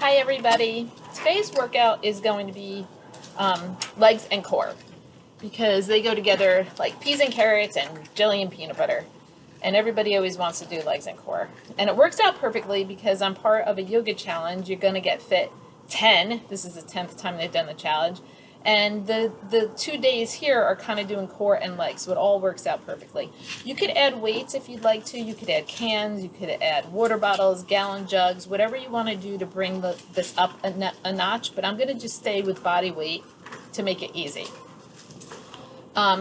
Hi everybody. Today's workout is going to be legs and core because they go together like peas and carrots and jelly and peanut butter. And everybody always wants to do legs and core. And it works out perfectly because I'm part of a yoga challenge. You're going to get fit 10. This is the 10th time they've done the challenge. And the 2 days here are kind of doing core and legs, so it all works out perfectly. You could add weights if you'd like to. You could add cans, you could add water bottles, gallon jugs, whatever you want to do to bring this up a notch. But I'm going to just stay with body weight to make it easy.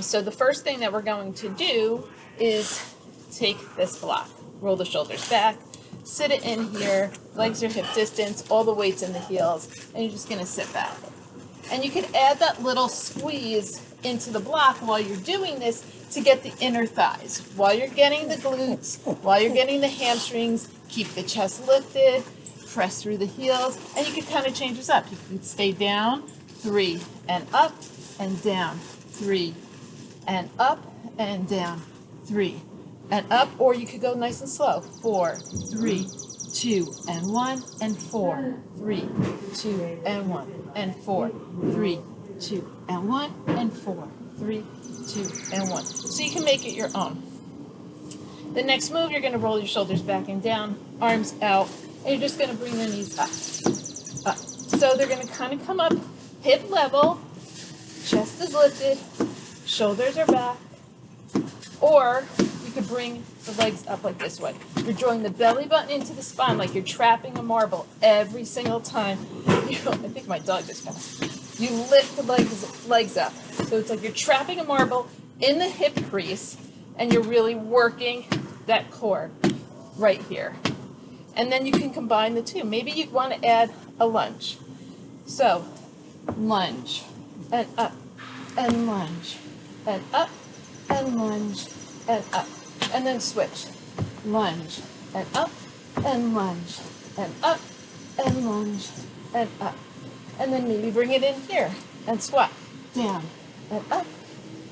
So the first thing that we're going to do is take this block, roll the shoulders back, sit it in here, legs are hip distance, all the weight's in the heels, and you're just going to sit back. And you could add that little squeeze into the block while you're doing this to get the inner thighs. While you're getting the glutes, while you're getting the hamstrings, keep the chest lifted, press through the heels, and you can kind of change this up. You can stay down, 3, and up, and down, 3, and up, and down, 3, and up, or you could go nice and slow, 4, 3, 2, and 1, and 4, 3, 2, and 1, and 4, 3, 2, and 1, and 4, 3, 2, and 1. So you can make it your own. The next move, you're going to roll your shoulders back and down, arms out, and you're just going to bring the knees up, up. So they're going to kind of come up hip level, chest is lifted, shoulders are back, or you could bring the legs up like this way. You're drawing the belly button into the spine like you're trapping a marble every single time. I think my dog just fell. You lift the legs up. So it's like you're trapping a marble in the hip crease and you're really working that core right here. And then you can combine the two. Maybe you want to add a lunge. So lunge and up and lunge and up and lunge and up. And then switch. Lunge and up and lunge and up and lunge and up. And then maybe bring it in here and squat down and up.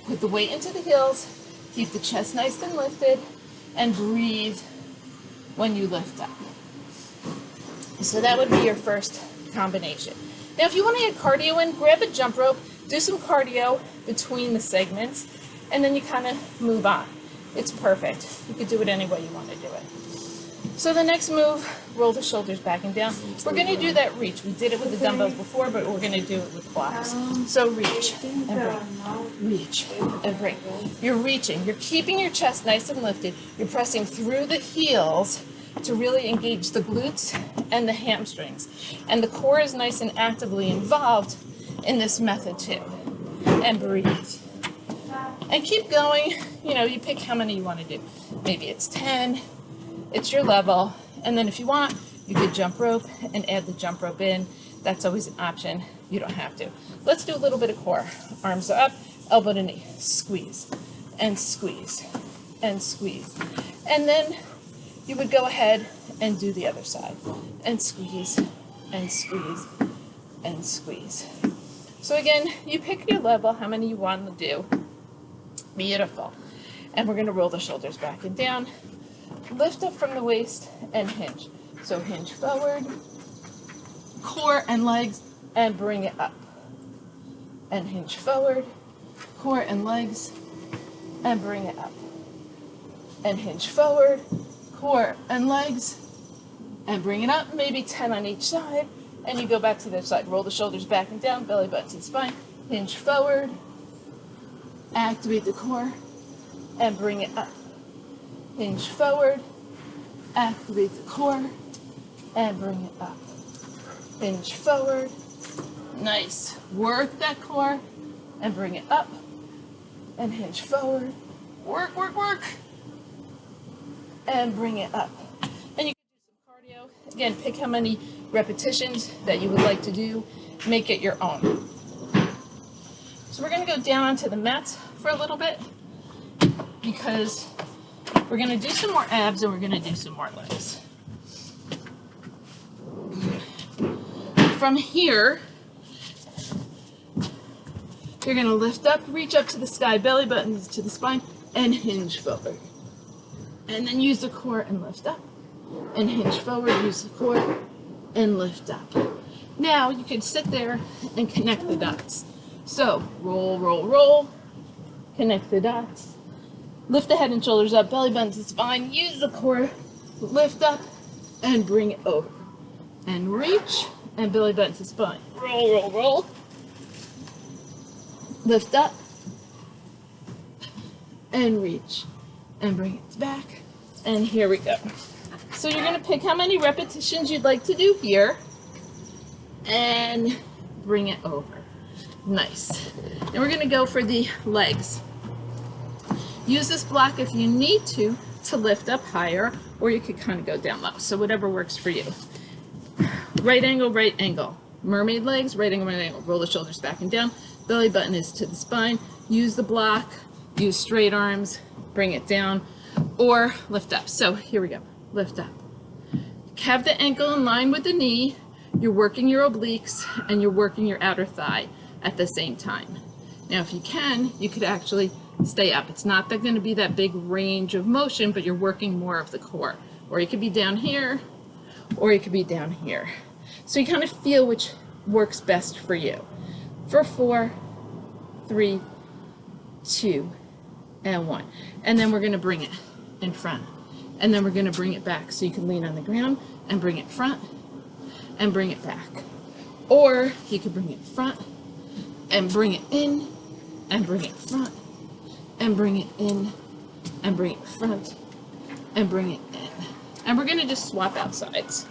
Put the weight into the heels. Keep the chest nice and lifted and breathe when you lift up. So that would be your first combination. Now if you want to add cardio in, grab a jump rope, do some cardio between the segments, and then you kind of move on. It's perfect. You could do it any way you want to do it. So the next move, roll the shoulders back and down. We're going to do that reach. We did it with the dumbbells before, but we're going to do it with blocks. So reach and bring, reach and bring. You're reaching. You're keeping your chest nice and lifted. You're pressing through the heels to really engage the glutes and the hamstrings. And the core is nice and actively involved in this method too. And breathe. And keep going. You know, you pick how many you want to do. Maybe it's 10. It's your level. And then if you want, you could jump rope and add the jump rope in. That's always an option. You don't have to. Let's do a little bit of core. Arms are up, elbow to knee. Squeeze and squeeze and squeeze. And then you would go ahead and do the other side. And squeeze and squeeze and squeeze. So again, you pick your level, how many you want to do. Beautiful. And we're going to roll the shoulders back and down. Lift up from the waist and hinge. So hinge forward, core and legs, and bring it up. And hinge forward, core and legs, and bring it up. And hinge forward, core and legs, and bring it up. Maybe 10 on each side. And you go back to the other side. Roll the shoulders back and down, belly button to the spine. Hinge forward, activate the core, and bring it up. Hinge forward, activate the core, and bring it up. Hinge forward, nice. Work that core, and bring it up. And hinge forward, work, work, work, and bring it up. And you can do some cardio. Again, pick how many repetitions that you would like to do. Make it your own. So we're going to go down onto the mats for a little bit because we're going to do some more abs and we're going to do some more legs. From here, you're going to lift up, reach up to the sky, belly buttons to the spine, and hinge forward. And then use the core and lift up. And hinge forward, use the core, and lift up. Now you can sit there and connect the dots. So roll, roll, roll, connect the dots, lift the head and shoulders up, belly button to spine, use the core, lift up and bring it over. And reach and belly button to spine. Roll, roll, roll. Lift up and reach and bring it back. And here we go. So you're going to pick how many repetitions you'd like to do here and bring it over. Nice. And we're going to go for the legs. Use this block if you need to lift up higher, or you could kind of go down low. So whatever works for you. Right angle. Mermaid legs, right angle. Roll the shoulders back and down. Belly button is to the spine. Use the block. Use straight arms. Bring it down. Or lift up. So here we go. Lift up. Have the ankle in line with the knee. You're working your obliques and you're working your outer thigh at the same time. Now if you can, you could actually stay up. It's not going to be that big range of motion, but you're working more of the core. Or you could be down here, or you could be down here. So you kind of feel which works best for you. For 4, 3, 2, and 1. And then we're going to bring it in front. And then we're going to bring it back. So you can lean on the ground and bring it front and bring it back. Or you could bring it front and bring it in and bring it front and bring it in and bring it front and bring it in. And we're going to just swap out sides.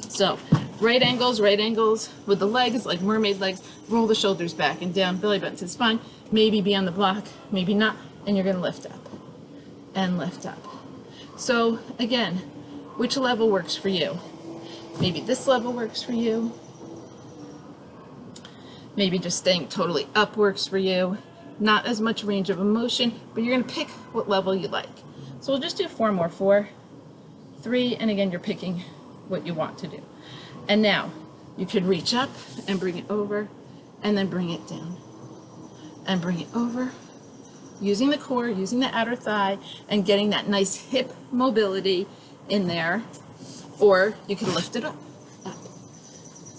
So right angles with the legs, like mermaid legs. Roll the shoulders back and down, belly button to the spine. Maybe be on the block, maybe not. And you're going to lift up and lift up. So again, which level works for you? Maybe this level works for you. Maybe just staying totally up works for you. Not as much range of motion, but you're going to pick what level you like. So we'll just do 4 more. 4, 3, and again, you're picking what you want to do. And now you could reach up and bring it over and then bring it down and bring it over, using the core, using the outer thigh, and getting that nice hip mobility in there. Or you can lift it up,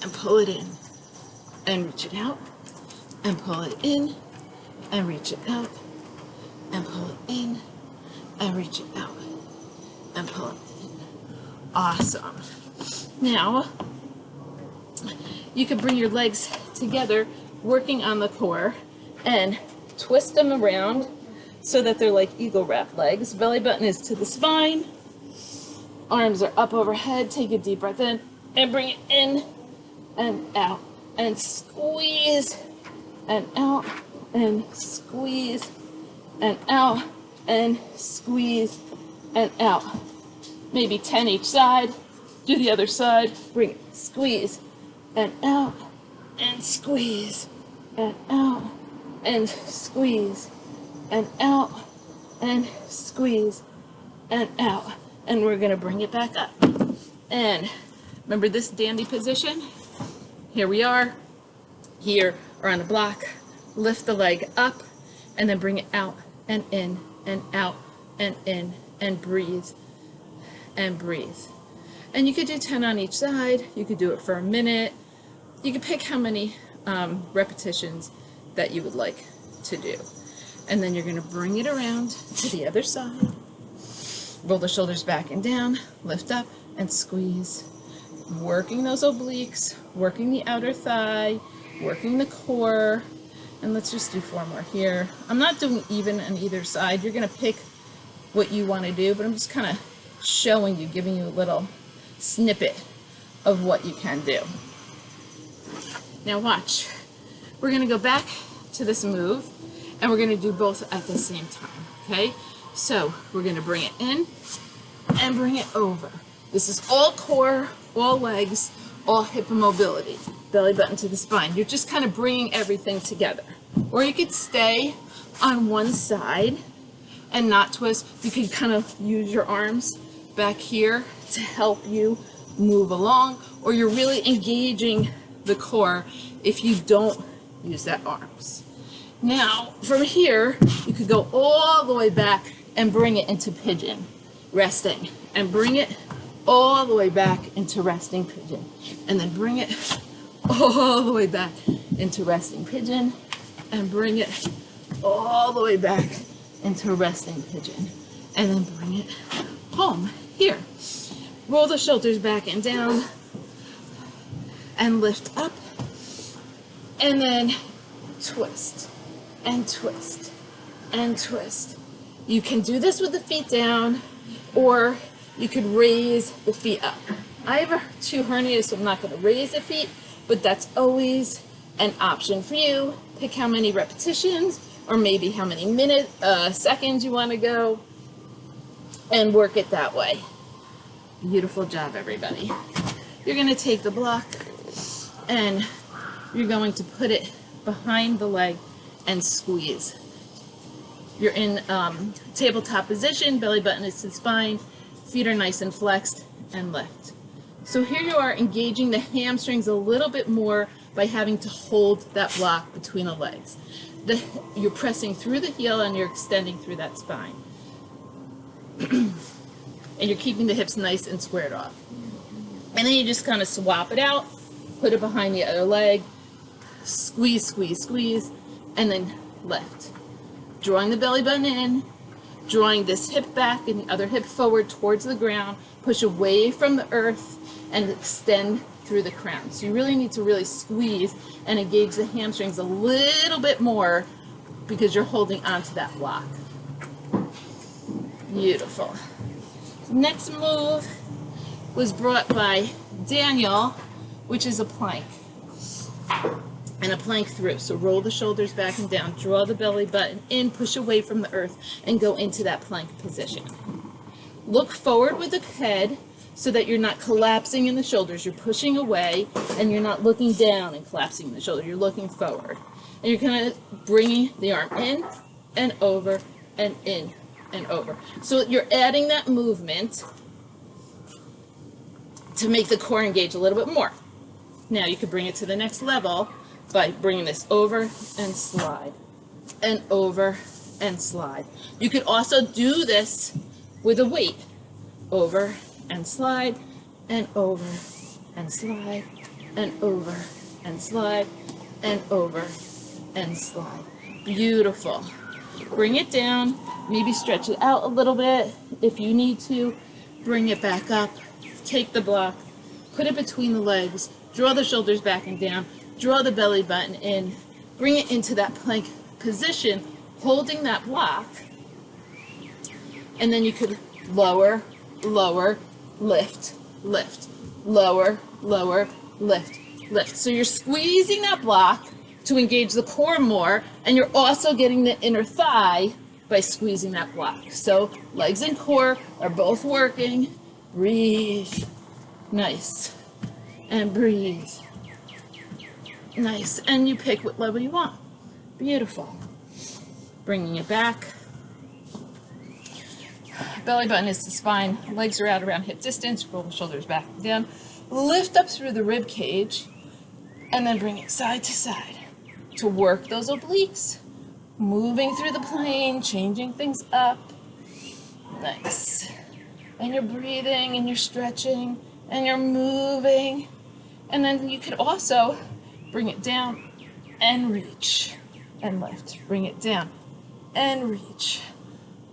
and pull it in, and reach it out, and pull it in, and reach it out, and pull it in, and reach it out, and pull it in. Awesome. Now, you can bring your legs together, working on the core, and twist them around so that they're like eagle wrap legs. Belly button is to the spine. Arms are up overhead. Take a deep breath in and bring it in and out and squeeze and out and squeeze and out and squeeze and out. Maybe 10 each side. Do the other side. Bring it. Squeeze and out and squeeze and out and squeeze and out and squeeze and out. And we're going to bring it back up. And remember this dandy position? Here we are. Here or on the block. Lift the leg up and then bring it out and in and out and in and breathe and breathe. And you could do 10 on each side. You could do it for a minute. You could pick how many repetitions that you would like to do. And then you're going to bring it around to the other side. Roll the shoulders back and down, lift up and squeeze. Working those obliques, working the outer thigh, working the core. And let's just do 4 more here. I'm not doing even on either side. You're going to pick what you want to do, but I'm just kind of showing you, giving you a little snippet of what you can do. Now watch. We're going to go back to this move, and we're going to do both at the same time, okay? So we're going to bring it in and bring it over. This is all core, all legs, all hip mobility. Belly button to the spine. You're just kind of bringing everything together. Or you could stay on one side and not twist. You could kind of use your arms back here to help you move along. Or you're really engaging the core if you don't use that arms. Now, from here, you could go all the way back and bring it into pigeon, resting, and bring it all the way back into resting pigeon. And then bring it all the way back into resting pigeon. And bring it all the way back into resting pigeon. And then bring it home. Here. Roll the shoulders back and down. And lift up. And then twist. And twist. And twist. You can do this with the feet down, or you could raise the feet up. I have 2 hernias, so I'm not going to raise the feet, but that's always an option for you. Pick how many repetitions, or maybe how many seconds you want to go, and work it that way. Beautiful job, everybody. You're going to take the block, and you're going to put it behind the leg and squeeze. You're in tabletop position, belly button is to the spine, feet are nice and flexed, and lift. So here you are engaging the hamstrings a little bit more by having to hold that block between the legs. You're pressing through the heel and you're extending through that spine. And you're keeping the hips nice and squared off. And then you just kind of swap it out, put it behind the other leg, squeeze, squeeze, squeeze, and then lift. Drawing the belly button in, drawing this hip back and the other hip forward towards the ground, push away from the earth, and extend through the crown. So you really need to really squeeze and engage the hamstrings a little bit more because you're holding onto that block. Beautiful. Next move was brought by Daniel, which is a plank. And a plank through. So roll the shoulders back and down, draw the belly button in, push away from the earth, and go into that plank position. Look forward with the head so that you're not collapsing in the shoulders. You're pushing away, and you're not looking down and collapsing in the shoulder. You're looking forward. And you're kind of bringing the arm in and over and in and over. So you're adding that movement to make the core engage a little bit more. Now you could bring it to the next level by bringing this over and slide, and over and slide. You could also do this with a weight. Over and slide, and over and slide, and over and slide, and over and slide. Beautiful. Bring it down, maybe stretch it out a little bit if you need to. Bring it back up, take the block, put it between the legs, draw the shoulders back and down, draw the belly button in, bring it into that plank position, holding that block, and then you could lower, lower, lift, lift, lower, lower, lift, lift. So you're squeezing that block to engage the core more, and you're also getting the inner thigh by squeezing that block. So legs and core are both working. Breathe. Nice. And breathe. Nice. And you pick what level you want. Beautiful. Bringing it back. Belly button is the spine. Legs are out around hip distance. Roll the shoulders back and down. Lift up through the rib cage. And then bring it side to side to work those obliques. Moving through the plane, changing things up. Nice. And you're breathing and you're stretching and you're moving. And then you could also bring it down and reach and lift. Bring it down and reach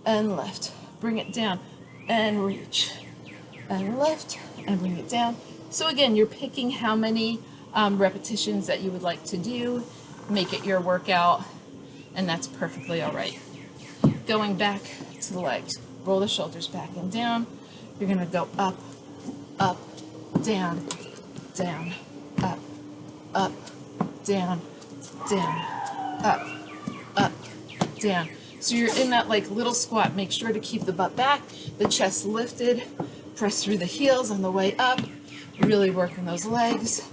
and lift. Bring it down and reach and lift and bring it down. So again, you're picking how many repetitions that you would like to do. Make it your workout, and that's perfectly all right. Going back to the legs. Roll the shoulders back and down. You're going to go up, up, down, down, up, up, down, down, up, up, down. So you're in that like little squat. Make sure to keep the butt back, the chest lifted. Press through the heels on the way up. Really working those legs.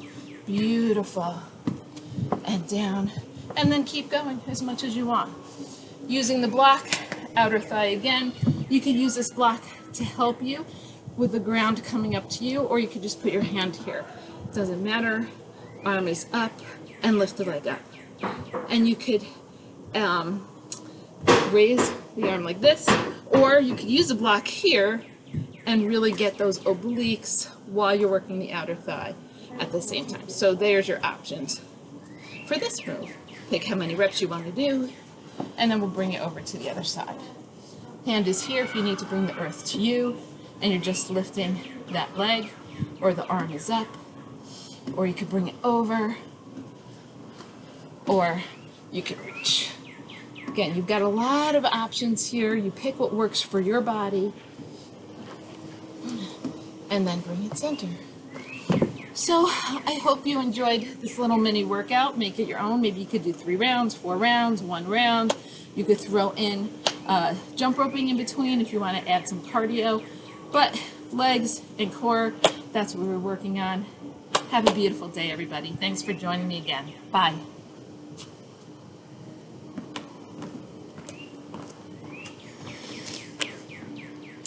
Beautiful. And down. And then keep going as much as you want. Using the block, outer thigh again. You could use this block to help you with the ground coming up to you, or you could just put your hand here. Doesn't matter. Arm is up and lift the leg up. And you could raise the arm like this, or you could use a block here and really get those obliques while you're working the outer thigh at the same time. So there's your options for this move. Pick how many reps you want to do, and then we'll bring it over to the other side. Hand is here if you need to bring the earth to you, and you're just lifting that leg, or the arm is up, or you could bring it over, or you could reach. Again, you've got a lot of options here. You pick what works for your body, and then bring it center. So I hope you enjoyed this little mini workout. Make it your own. Maybe you could do 3 rounds, 4 rounds, 1 round. You could throw in jump roping in between if you want to add some cardio. But legs and core, that's what we're working on. Have a beautiful day, everybody. Thanks for joining me again. Bye.